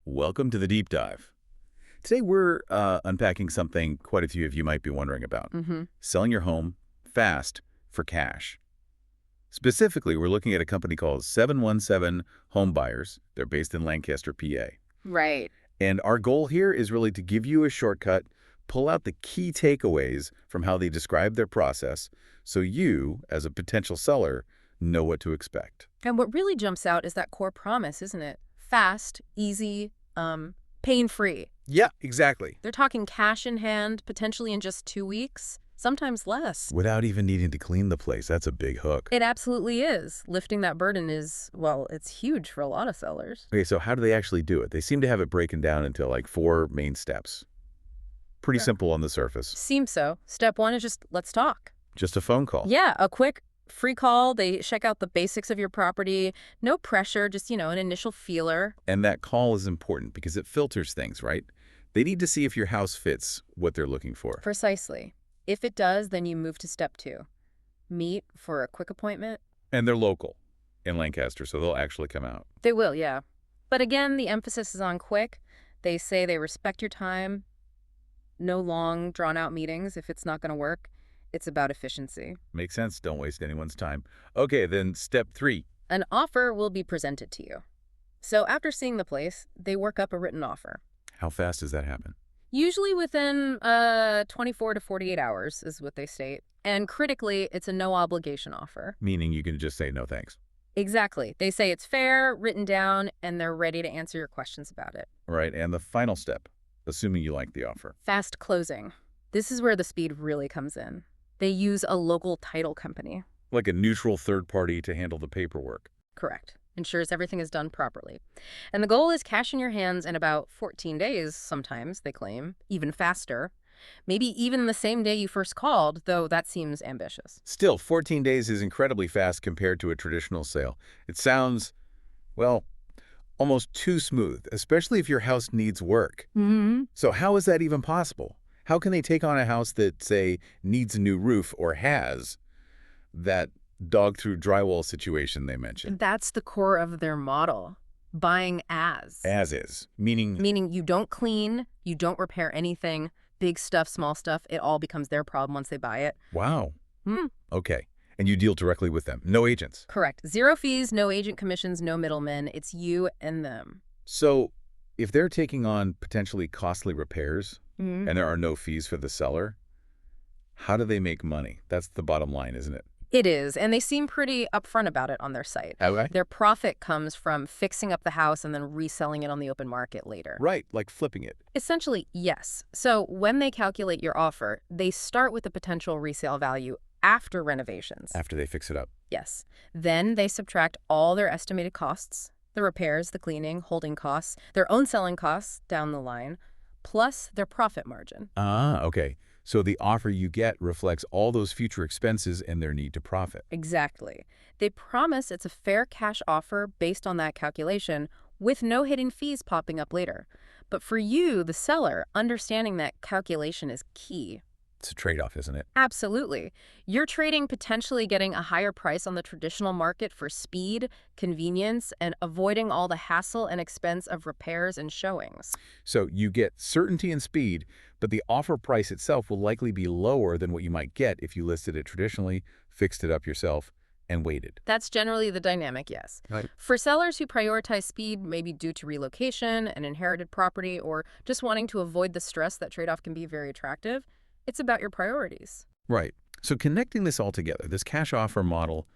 Welcome to the deep dive. Today we're unpacking something quite a few of you might be wondering about. Selling your home fast for cash. Specifically, we're looking at a company called 717 Home Buyers. They're based in Lancaster, PA. Right. And our goal here is really to give you a shortcut, pull out the key takeaways from how they describe their process so you, as a potential seller, know what to expect. And what really jumps out is that core promise, isn't it? Fast, easy, pain-free. Yeah, exactly. They're talking cash in hand, potentially in just 2 weeks, sometimes less. Without even needing to clean the place, that's a big hook. It absolutely is. Lifting that burden is, well, it's huge for a lot of sellers. Okay, so how do they actually do it? They seem to have it broken down into like 4 main steps. Pretty simple on the surface. Seems so. Step 1 is just, let's talk. Just a phone call. Yeah, a quick free call. They check out the basics of your property. No pressure, just, an initial feeler. And that call is important because it filters things, right? They need to see if your house fits what they're looking for. Precisely. If it does, then you move to step 2. Meet for a quick appointment. And they're local in Lancaster, so they'll actually come out. They will, yeah. But again, the emphasis is on quick. They say they respect your time. No long, drawn-out meetings if it's not going to work. It's about efficiency. Makes sense. Don't waste anyone's time. Okay, then step 3. An offer will be presented to you. So after seeing the place, they work up a written offer. How fast does that happen? Usually within 24 to 48 hours is what they state. And critically, it's a no-obligation offer. Meaning you can just say no thanks. Exactly. They say it's fair, written down, and they're ready to answer your questions about it. Right, and the final step, assuming you like the offer. Fast closing. This is where the speed really comes in. They use a local title company. Like a neutral third party to handle the paperwork. Correct. Ensures everything is done properly. And the goal is cash in your hands in about 14 days, sometimes, they claim, even faster. Maybe even the same day you first called, though that seems ambitious. Still, 14 days is incredibly fast compared to a traditional sale. It sounds, well, almost too smooth, especially if your house needs work. So how is that even possible? How can they take on a house that, say, needs a new roof or has that dog-through-drywall situation they mentioned? That's the core of their model. Buying as. As is. Meaning You don't clean, you don't repair anything. Big stuff, small stuff, it all becomes their problem once they buy it. Wow. Okay. And you deal directly with them. No agents. Correct. Zero fees, no agent commissions, no middlemen. It's you and them. So if they're taking on potentially costly repairs and there are no fees for the seller, how do they make money? That's the bottom line, isn't it? It is, and they seem pretty upfront about it on their site. Okay. Their profit comes from fixing up the house and then reselling it on the open market later. Right, like flipping it. Essentially, yes. So when they calculate your offer, they start with the potential resale value after renovations. After they fix it up. Yes. Then they subtract all their estimated costs, the repairs, the cleaning, holding costs, their own selling costs down the line, plus their profit margin. Ah, okay. So the offer you get reflects all those future expenses and their need to profit. Exactly. They promise it's a fair cash offer based on that calculation with no hidden fees popping up later. But for you, the seller, understanding that calculation is key. It's a trade-off, isn't it? Absolutely. You're trading potentially getting a higher price on the traditional market for speed, convenience, and avoiding all the hassle and expense of repairs and showings. So you get certainty and speed, but the offer price itself will likely be lower than what you might get if you listed it traditionally, fixed it up yourself, and waited. That's generally the dynamic, yes. Right. For sellers who prioritize speed, maybe due to relocation, an inherited property, or just wanting to avoid the stress, that trade-off can be very attractive. It's about your priorities. Right. So connecting this all together, this cash offer model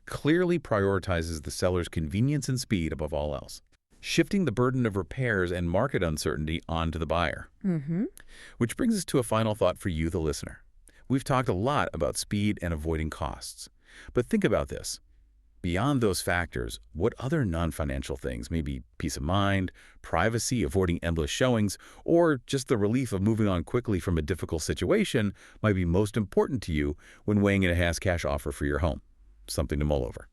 clearly prioritizes the seller's convenience and speed above all else, shifting the burden of repairs and market uncertainty onto the buyer. Which brings us to a final thought for you, the listener. We've talked a lot about speed and avoiding costs. But think about this. Beyond those factors, what other non-financial things, maybe peace of mind, privacy, avoiding endless showings, or just the relief of moving on quickly from a difficult situation might be most important to you when weighing in a cash offer for your home? Something to mull over.